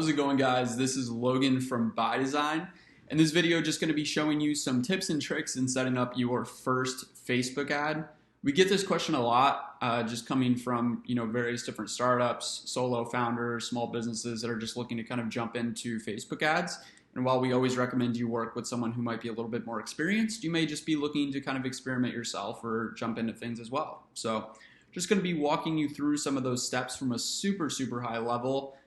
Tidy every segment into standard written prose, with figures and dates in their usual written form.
How's it going, guys? This is Logan from byDesign. In this video, just going to be showing you some tips and tricks in setting up your first Facebook ad. We get this question a lot, just coming from various different startups, solo founders, small businesses that are just looking to kind of jump into Facebook ads. And while we always recommend you work with someone who might be a little bit more experienced, you may just be looking to kind of experiment yourself or jump into things as well. So just going to be walking you through some of those steps from a super high level.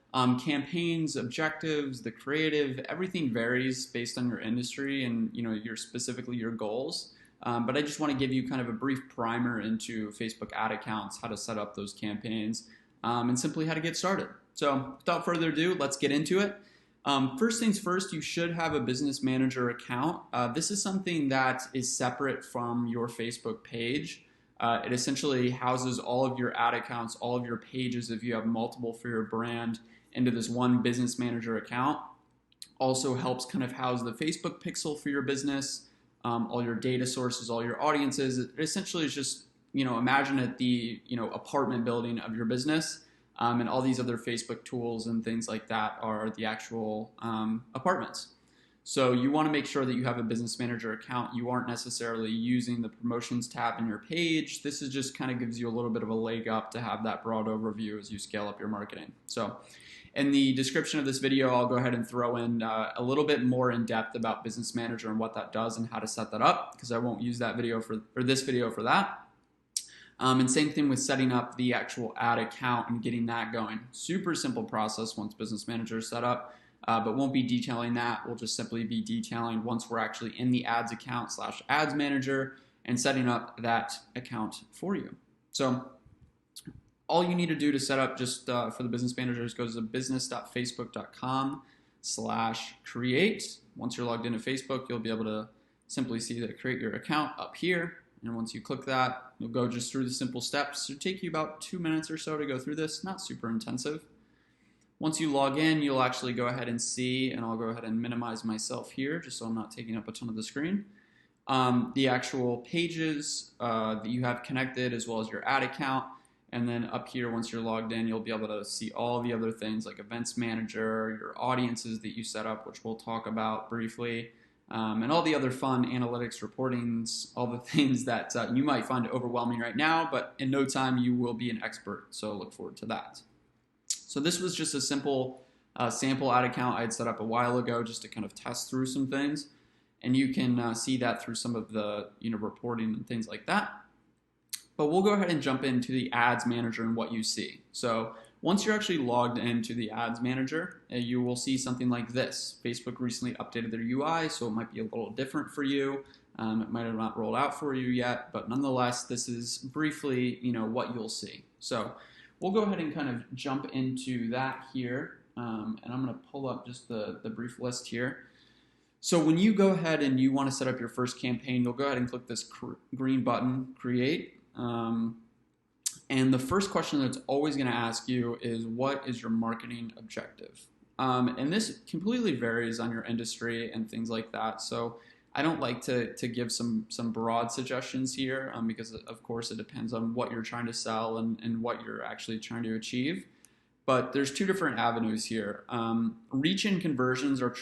Campaigns, objectives, the creative, everything varies based on your industry and specifically your goals. But I just want to give you kind of a brief primer into Facebook ad accounts, how to set up those campaigns, and simply how to get started. So without further ado, let's get into it. First things first, you should have a business manager account. This is something that is separate from your Facebook page. It essentially houses all of your ad accounts, all of your pages if you have multiple for your brand into this one business manager account. Also helps kind of house the Facebook pixel for your business, all your data sources, all your audiences. It essentially is just, imagine it the, apartment building of your business. And all these other Facebook tools and things like that are the actual apartments. So you want to make sure that you have a business manager account. You aren't necessarily using the promotions tab in your page. This is just kind of gives you a little bit of a leg up to have that broad overview as you scale up your marketing. So in the description of this video, I'll go ahead and throw in a little bit more in depth about business manager and what that does and how to set that up, because I won't use that video for this video for that. And same thing with setting up the actual ad account and getting that going. Super simple process once business manager is set up, but won't be detailing that. We'll just simply be detailing once we're actually in the ads account / ads manager and setting up that account for you. So all you need to do to set up just for the business manager is go to business.facebook.com/create. Once you're logged into Facebook, you'll be able to simply see the create your account up here. And once you click that, you'll go just through the simple steps. It'll take you about 2 minutes or so to go through this, not super intensive. Once you log in, you'll actually go ahead and see, and I'll go ahead and minimize myself here just so I'm not taking up a ton of the screen. The actual pages that you have connected as well as your ad account. And then up here, once you're logged in, you'll be able to see all the other things like events manager, your audiences that you set up, which we'll talk about briefly. And all the other fun analytics reportings, all the things that you might find overwhelming right now, but in no time you will be an expert. So look forward to that. So this was just a simple sample ad account I had set up a while ago just to kind of test through some things. And you can see that through some of the reporting and things like that. But we'll go ahead and jump into the ads manager and what you see. So once you're actually logged into the ads manager, you will see something like this. Facebook recently updated their UI, so it might be a little different for you. It might have not rolled out for you yet, but nonetheless, this is briefly, what you'll see. So we'll go ahead and kind of jump into that here, and I'm going to pull up just the brief list here. So when you go ahead and you want to set up your first campaign, you'll go ahead and click this green button, create. And the first question that's always going to ask you is, what is your marketing objective? And this completely varies on your industry and things like that. So I don't like to give some broad suggestions here because, of course, it depends on what you're trying to sell and what you're actually trying to achieve. But there's two different avenues here. Reach and conversions are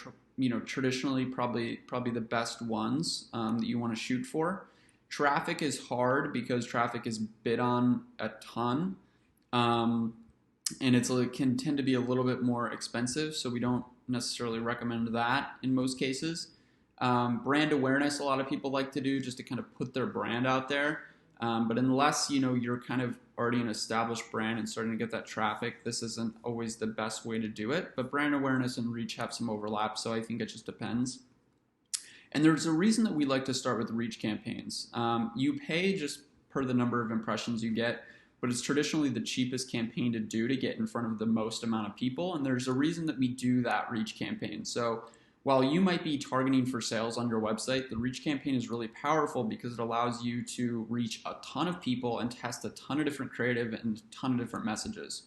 traditionally probably the best ones that you want to shoot for. Traffic is hard because traffic is bid on a ton, and it can tend to be a little bit more expensive, so we don't necessarily recommend that in most cases. Brand awareness, a lot of people like to do just to kind of put their brand out there, but unless you're kind of already an established brand and starting to get that traffic, this isn't always the best way to do it. But brand awareness and reach have some overlap, so I think it just depends. And there's a reason that we like to start with reach campaigns. You pay just per the number of impressions you get, but it's traditionally the cheapest campaign to do to get in front of the most amount of people. And there's a reason that we do that reach campaign. So while you might be targeting for sales on your website, the reach campaign is really powerful because it allows you to reach a ton of people and test a ton of different creative and a ton of different messages.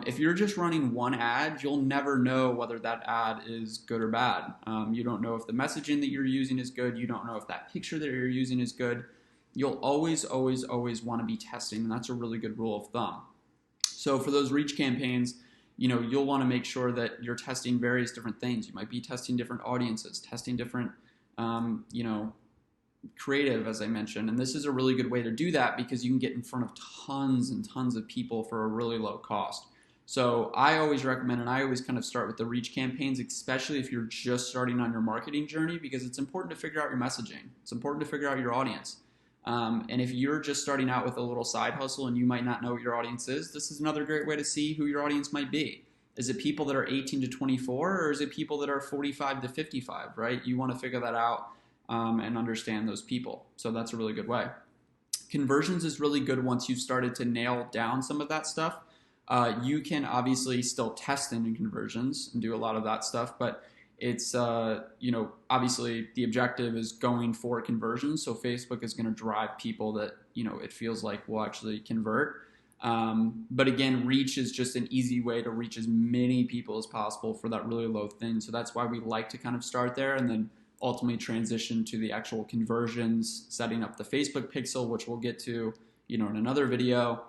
If you're just running one ad, you'll never know whether that ad is good or bad. You don't know if the messaging that you're using is good. You don't know if that picture that you're using is good. You'll always want to be testing, and that's a really good rule of thumb. So for those reach campaigns, you'll want to make sure that you're testing various different things. You might be testing different audiences, testing different, creative, as I mentioned. And this is a really good way to do that because you can get in front of tons and tons of people for a really low cost. So I always recommend, and I always kind of start with the reach campaigns, especially if you're just starting on your marketing journey, because it's important to figure out your messaging. It's important to figure out your audience. And if you're just starting out with a little side hustle and you might not know what your audience is, this is another great way to see who your audience might be. Is it people that are 18 to 24, or is it people that are 45 to 55, right? You want to figure that out and understand those people. So that's a really good way. Conversions is really good once you've started to nail down some of that stuff. You can obviously still test in conversions and do a lot of that stuff, but it's, obviously the objective is going for conversions. So Facebook is going to drive people that, it feels like will actually convert. But again, reach is just an easy way to reach as many people as possible for that really low thing. So that's why we like to kind of start there and then ultimately transition to the actual conversions, setting up the Facebook pixel, which we'll get to, in another video.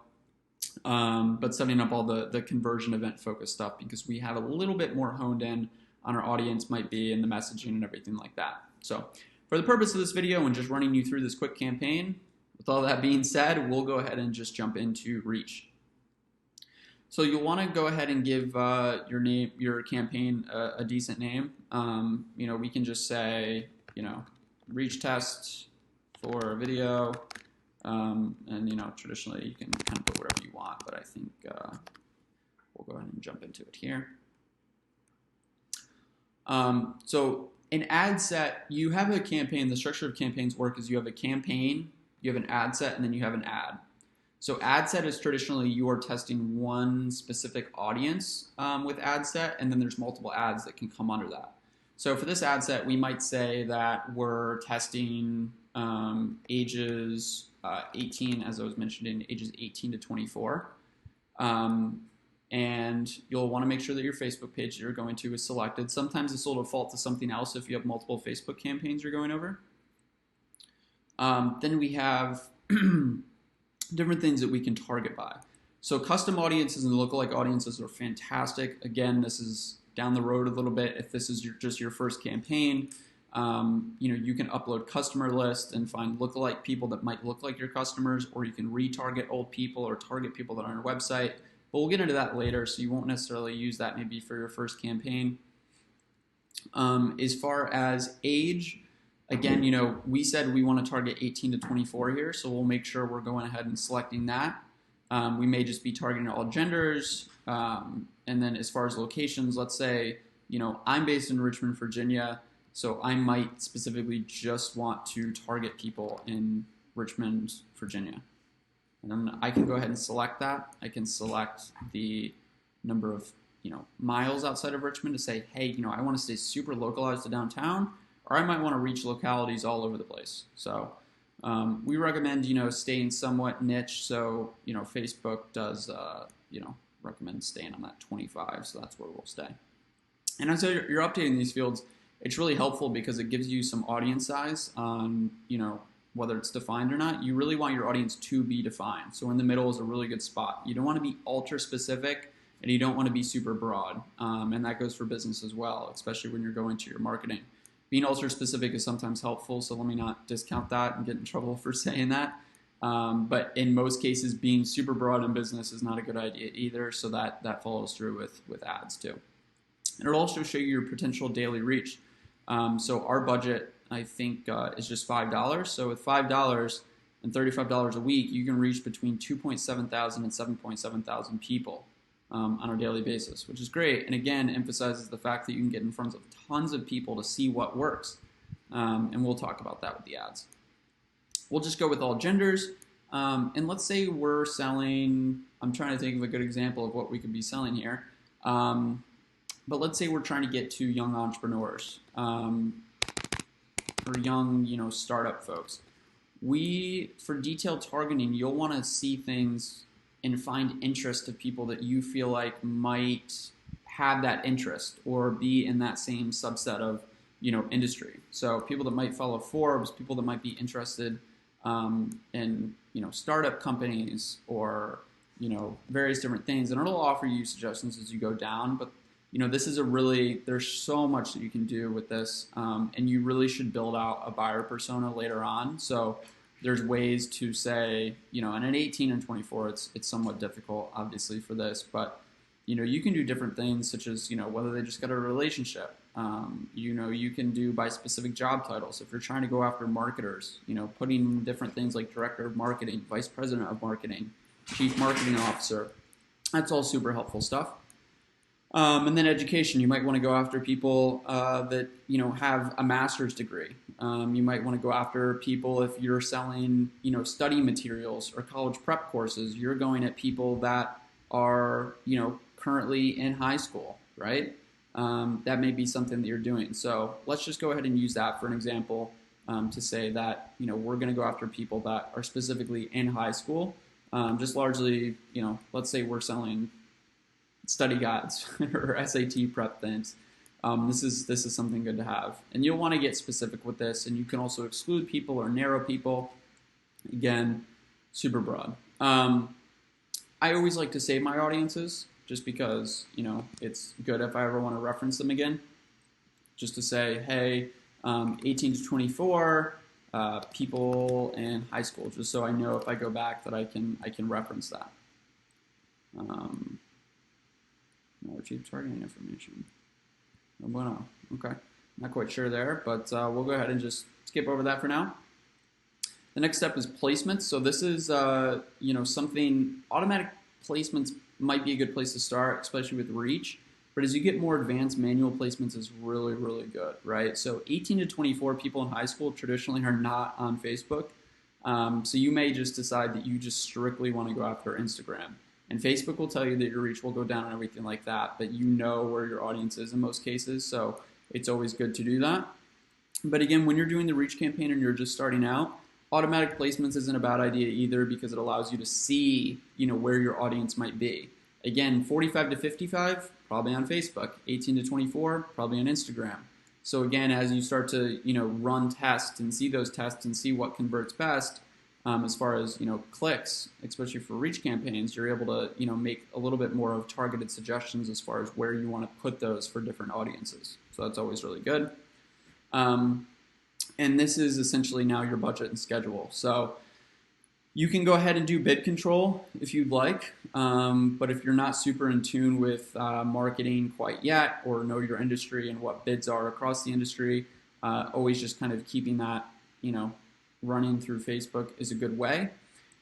But setting up all the conversion event focused stuff because we have a little bit more honed in on our audience might be and the messaging and everything like that. So for the purpose of this video and just running you through this quick campaign, with all that being said, we'll go ahead and just jump into reach. So you'll want to go ahead and give your campaign a decent name. We can just say, reach test for a video. And, traditionally you can kind of put whatever you want, but I think we'll go ahead and jump into it here. So in ad set, you have a campaign. The structure of campaigns work is you have a campaign, you have an ad set, and then you have an ad. So ad set is traditionally you are testing one specific audience with ad set, and then there's multiple ads that can come under that. So for this ad set, we might say that we're testing ages 18, as I was mentioning, ages 18 to 24. And you'll want to make sure that your Facebook page that you're going to is selected. Sometimes this will default to something else if you have multiple Facebook campaigns you're going over. Then we have different things that we can target by. So custom audiences and lookalike audiences are fantastic. Again, this is down the road a little bit. If this is just your first campaign, you can upload customer lists and find lookalike people that might look like your customers, or you can retarget old people or target people that are on your website. But we'll get into that later, so you won't necessarily use that maybe for your first campaign. As far as age, again, we said we want to target 18 to 24 here, so we'll make sure we're going ahead and selecting that. We may just be targeting all genders. And then as far as locations, let's say, I'm based in Richmond, Virginia, so I might specifically just want to target people in Richmond, Virginia. And then I can go ahead and select that. I can select the number of, miles outside of Richmond to say, hey, I want to stay super localized to downtown, or I might want to reach localities all over the place. So we recommend, staying somewhat niche. So, Facebook does, recommend staying on that 25. So that's where we'll stay. And as you're updating these fields, it's really helpful because it gives you some audience size on, whether it's defined or not. You really want your audience to be defined. So in the middle is a really good spot. You don't want to be ultra specific and you don't want to be super broad. And that goes for business as well, especially when you're going to your marketing. Being ultra specific is sometimes helpful, so let me not discount that and get in trouble for saying that. But in most cases, being super broad in business is not a good idea either, so that follows through with ads too. And it'll also show you your potential daily reach. So our budget, I think, is just $5. So with $5 and $35 a week, you can reach between 2.7 thousand and 7.7 thousand people on a daily basis, which is great. And again, emphasizes the fact that you can get in front of tons of people to see what works. And we'll talk about that with the ads. We'll just go with all genders. And let's say we're selling, I'm trying to think of a good example of what we could be selling here. But let's say we're trying to get to young entrepreneurs or young, startup folks. For detailed targeting, you'll want to see things and find interest of people that you feel like might have that interest or be in that same subset of, industry. So people that might follow Forbes, people that might be interested in, startup companies or various different things, and it'll offer you suggestions as you go down. But this is there's so much that you can do with this, and you really should build out a buyer persona later on. So there's ways to say, and an 18 and 24, it's somewhat difficult, obviously, for this, but you can do different things, such as whether they just got a relationship. You can do by specific job titles. If you're trying to go after marketers, putting different things like director of marketing, vice president of marketing, chief marketing officer. That's all super helpful stuff. And then education, you might want to go after people that have a master's degree. You might want to go after people if you're selling study materials or college prep courses. You're going at people that are currently in high school, right? That may be something that you're doing. So let's just go ahead and use that for an example to say that we're going to go after people that are specifically in high school. Just largely, let's say we're selling study guides or SAT prep things. This is something good to have, and you'll want to get specific with this. And you can also exclude people or narrow people. Again, super broad. I always like to save my audiences just because it's good if I ever want to reference them again. Just to say, hey, 18 to 24. People in high school, just so I know if I go back that I can reference that. No cheap targeting information. Oh, bueno. Okay, not quite sure there, but we'll go ahead and just skip over that for now. The next step is placements. So this is something automatic placements might be a good place to start, especially with reach. But as you get more advanced, manual placements is really, really good, right? So 18 to 24 people in high school traditionally are not on Facebook. So you may just decide that you just strictly want to go after Instagram. And Facebook will tell you that your reach will go down and everything like that, but you know where your audience is in most cases, so it's always good to do that. But again, when you're doing the reach campaign and you're just starting out, automatic placements isn't a bad idea either because it allows you to see where your audience might be. Again, 45 to 55, probably on Facebook. 18 to 24, probably on Instagram. So again, as you start to run tests and see those tests and see what converts best, as far as clicks, especially for reach campaigns, you're able to make a little bit more of targeted suggestions as far as where you want to put those for different audiences. So that's always really good. And this is essentially now your budget and schedule. So you can go ahead and do bid control if you'd like, but if you're not super in tune with marketing quite yet or know your industry and what bids are across the industry, always just kind of keeping that, running through Facebook is a good way.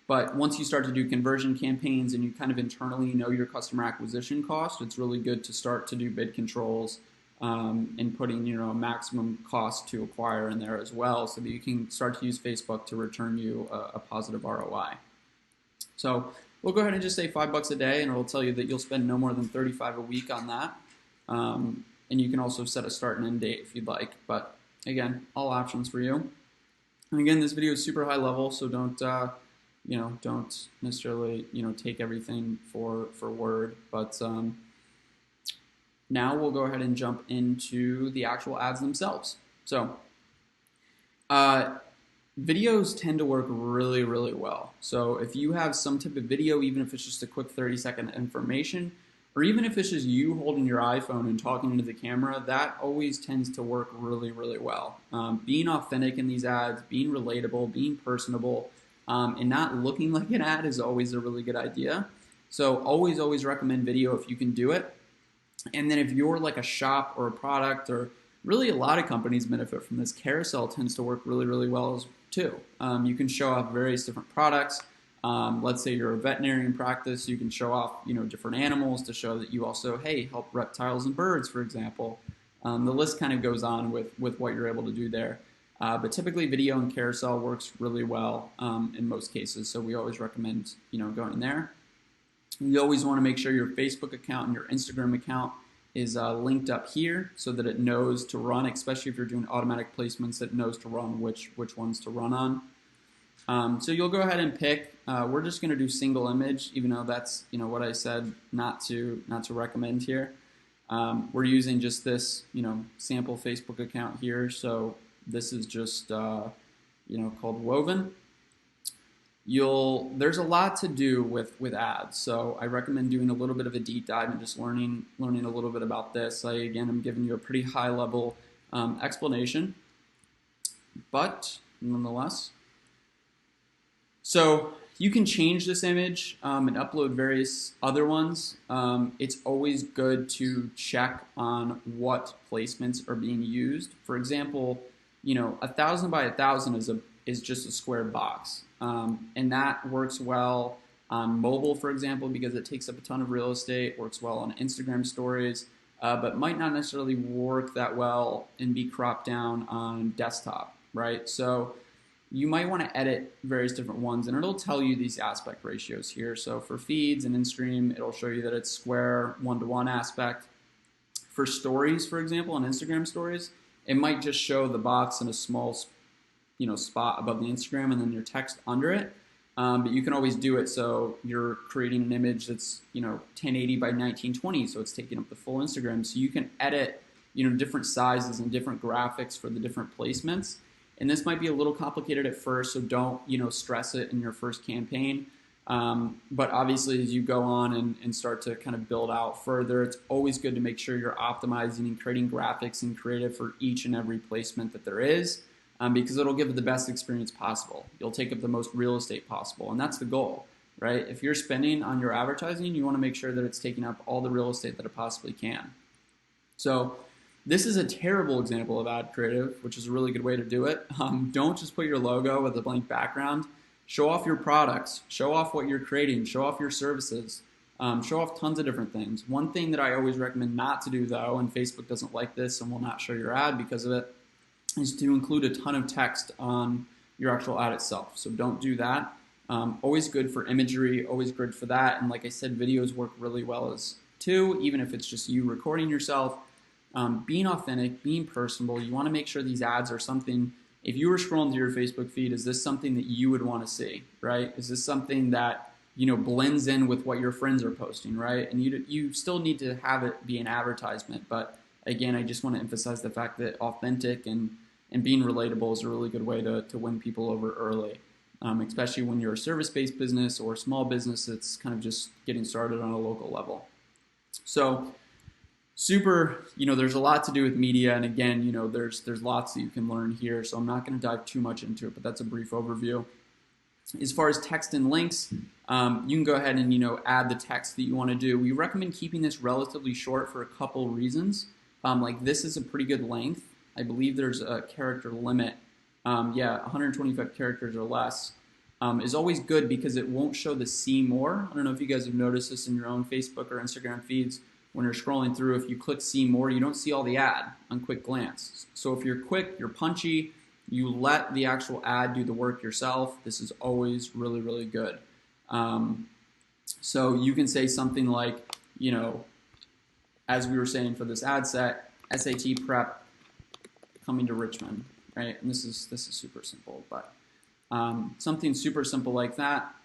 But once you start to do conversion campaigns and you kind of internally know your customer acquisition cost, it's really good to start to do bid controls and putting a maximum cost to acquire in there as well, so that you can start to use Facebook to return you a positive ROI. So we'll go ahead and just say $5 a day, and it'll tell you that you'll spend no more than $35 a week on that. And you can also set a start and end date if you'd like. But again, all options for you. And again, this video is super high level, so don't necessarily take everything for word. But now we'll go ahead and jump into the actual ads themselves. So videos tend to work really, really well. So if you have some type of video, even if it's just a quick 30-second information, or even if it's just you holding your iPhone and talking into the camera, that always tends to work really, really well. Being authentic in these ads, being relatable, being personable, and not looking like an ad is always a really good idea. So always recommend video if you can do it. And then if you're like a shop or a product, or really a lot of companies benefit from this, carousel tends to work really, really well too. You can show off various different products. Let's say you're a veterinarian practice, you can show off different animals to show that you also, help reptiles and birds, for example. The list kind of goes on with what you're able to do there. But typically video and carousel works really well in most cases, so we always recommend going there. You always want to make sure your Facebook account and your Instagram account is linked up here so that it knows to run, especially if you're doing automatic placements, it knows to run which ones to run on. So you'll go ahead and pick. We're just going to do single image, even though that's what I said not to recommend here. We're using just this sample Facebook account here, so this is just called Woven. there's a lot to do with ads. So I recommend doing a little bit of a deep dive and just learning a little bit about this. Again, I'm giving you a pretty high level explanation, but nonetheless. So you can change this image and upload various other ones. It's always good to check on what placements are being used. For example, 1,000 by 1,000 is just a square box, and that works well on mobile, for example, because it takes up a ton of real estate. Works well on Instagram stories, but might not necessarily work that well and be cropped down on desktop, right? So you might want to edit various different ones, and it'll tell you these aspect ratios here. So for feeds and in-stream, it'll show you that it's square 1-to-1 aspect. For stories, for example, on Instagram stories, it might just show the box in a small spot above the Instagram and then your text under it. But you can always do it so you're creating an image that's 1080 by 1920, so it's taking up the full Instagram. So you can edit different sizes and different graphics for the different placements. And this might be a little complicated at first, so don't stress it in your first campaign. But obviously, as you go on and start to kind of build out further, it's always good to make sure you're optimizing and creating graphics and creative for each and every placement that there is, because it'll give it the best experience possible. You'll take up the most real estate possible, and that's the goal, right? If you're spending on your advertising, you want to make sure that it's taking up all the real estate that it possibly can. So this is a terrible example of ad creative, which is a really good way to do it. Don't just put your logo with a blank background. Show off your products. Show off what you're creating. Show off your services. Show off tons of different things. One thing that I always recommend not to do, though, and Facebook doesn't like this and will not show your ad because of it, is to include a ton of text on your actual ad itself. So don't do that. Always good for imagery, always good for that. And like I said, videos work really well as too, even if it's just you recording yourself. Being authentic, being personable. You want to make sure these ads are something, if you were scrolling through your Facebook feed, is this something that you would want to see, right? Is this something that, blends in with what your friends are posting, right? And you still need to have it be an advertisement. But again, I just want to emphasize the fact that authentic and being relatable is a really good way to win people over early, especially when you're a service-based business or a small business that's kind of just getting started on a local level. So there's a lot to do with media, and again, there's lots that you can learn here, so I'm not going to dive too much into it, but that's a brief overview. As far as text and links, you can go ahead and add the text that you want to do. We recommend keeping this relatively short for a couple reasons. Like this is a pretty good length. I believe there's a character limit. 125 characters or less is always good because it won't show the see more. I don't know if you guys have noticed this in your own Facebook or Instagram feeds. When you're scrolling through, if you click see more, you don't see all the ad on quick glance. So if you're quick, you're punchy, you let the actual ad do the work yourself, this is always really, really good. So you can say something like, as we were saying for this ad set, SAT prep coming to Richmond, right? And this is super simple, but something super simple like that.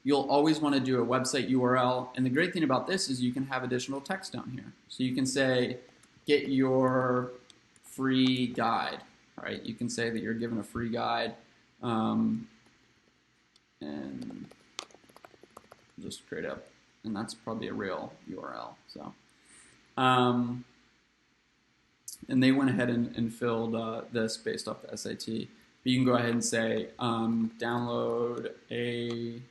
You'll always want to do a website URL, and the great thing about this is you can have additional text down here. So you can say, get your free guide, right? You can say that you're given a free guide, and just create up, and that's probably a real URL. So, and they went ahead and filled this based off the SAT. But you can go ahead and say, download a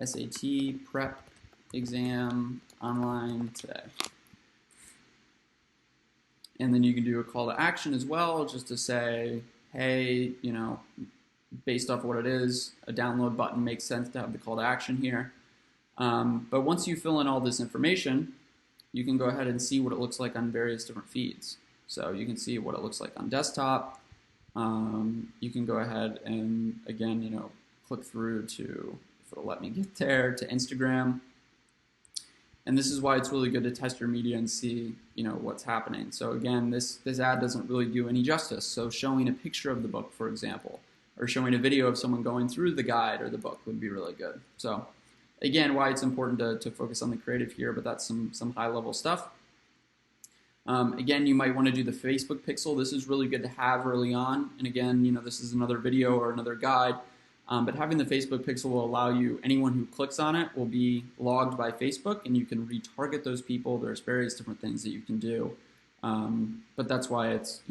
SAT prep exam online today. And then you can do a call to action as well, just to say, hey, based off what it is, a download button makes sense to have the call to action here. But once you fill in all this information, you can go ahead and see what it looks like on various different feeds. So you can see what it looks like on desktop. You can go ahead and, again, click through to, if it'll let me get there, to Instagram. And this is why it's really good to test your media and see, what's happening. So again, this ad doesn't really do any justice. So showing a picture of the book, for example, or showing a video of someone going through the guide or the book would be really good. So again, why it's important to focus on the creative here, but that's some high-level stuff. Again, you might want to do the Facebook pixel. This is really good to have early on. And again, this is another video or another guide. But having the Facebook pixel will allow you, anyone who clicks on it will be logged by Facebook, and you can retarget those people. There's various different things that you can do. But that's why it's,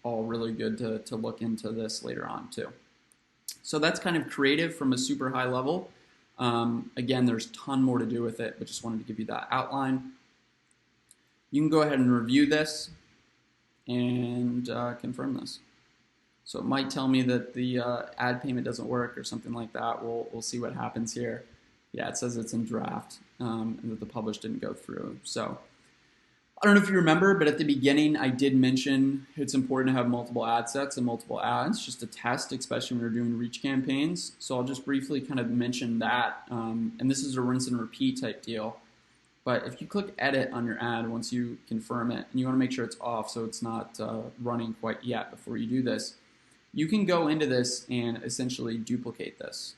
all really good to look into this later on too. So that's kind of creative from a super high level. Again, there's a ton more to do with it, but just wanted to give you that outline. You can go ahead and review this and confirm this. So it might tell me that the ad payment doesn't work or something like that. We'll see what happens here. Yeah, it says it's in draft and that the publish didn't go through. So I don't know if you remember, but at the beginning I did mention it's important to have multiple ad sets and multiple ads just to test, especially when you're doing reach campaigns. So I'll just briefly kind of mention that. And this is a rinse and repeat type deal. But if you click edit on your ad once you confirm it, and you want to make sure it's off so it's not running quite yet before you do this, you can go into this and essentially duplicate this.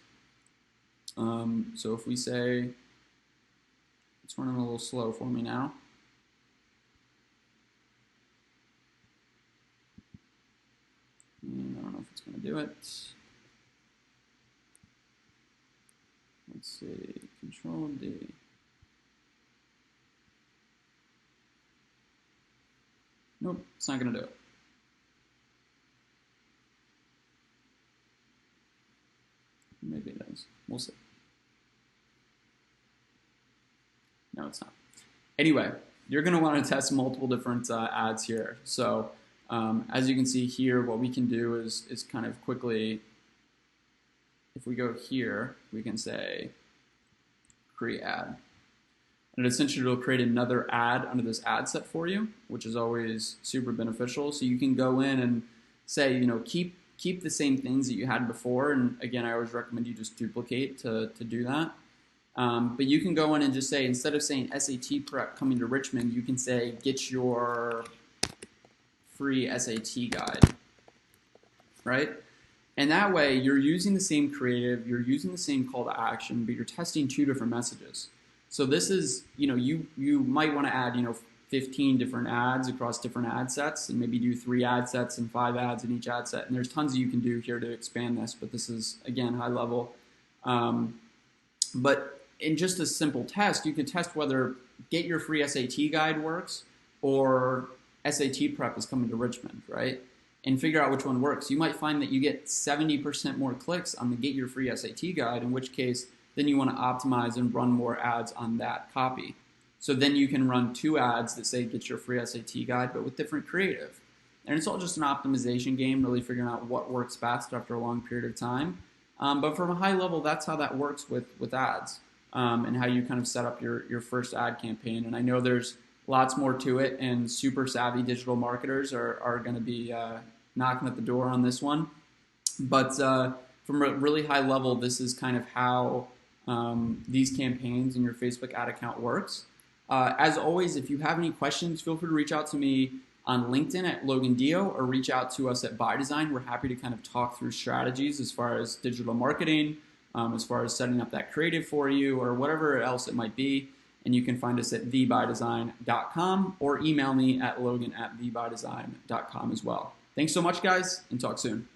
So if we say, it's running a little slow for me now. And I don't know if it's going to do it. Let's see, Control D. Nope, it's not going to do it. Maybe it is. We'll see. No, it's not. Anyway, you're going to want to test multiple different ads here. So as you can see here, what we can do is kind of quickly, if we go here, we can say create ad. And essentially it'll create another ad under this ad set for you, which is always super beneficial. So you can go in and say, keep the same things that you had before. And again, I always recommend you just duplicate to do that. But you can go in and just say, instead of saying SAT prep coming to Richmond, you can say, get your free SAT guide, right? And that way you're using the same creative, you're using the same call to action, but you're testing two different messages. So this is, you might want to add, 15 different ads across different ad sets and maybe do 3 ad sets and 5 ads in each ad set. And there's tons that you can do here to expand this, but this is, again, high level. But in just a simple test, you can test whether get your free SAT guide works or SAT prep is coming to Richmond, right? And figure out which one works. You might find that you get 70% more clicks on the get your free SAT guide, in which case then you want to optimize and run more ads on that copy. So then you can run 2 ads that say get your free SAT guide, but with different creative. And it's all just an optimization game, really figuring out what works best after a long period of time. But from a high level, that's how that works with ads and how you kind of set up your first ad campaign. And I know there's lots more to it, and super savvy digital marketers are going to be knocking at the door on this one. But from a really high level, this is kind of how these campaigns in your Facebook ad account works. As always, if you have any questions, feel free to reach out to me on LinkedIn at Logan Dio or reach out to us at byDesign. We're happy to kind of talk through strategies as far as digital marketing, as far as setting up that creative for you or whatever else it might be. And you can find us at thebydesign.com or email me at logan@thebydesign.com as well. Thanks so much, guys, and talk soon.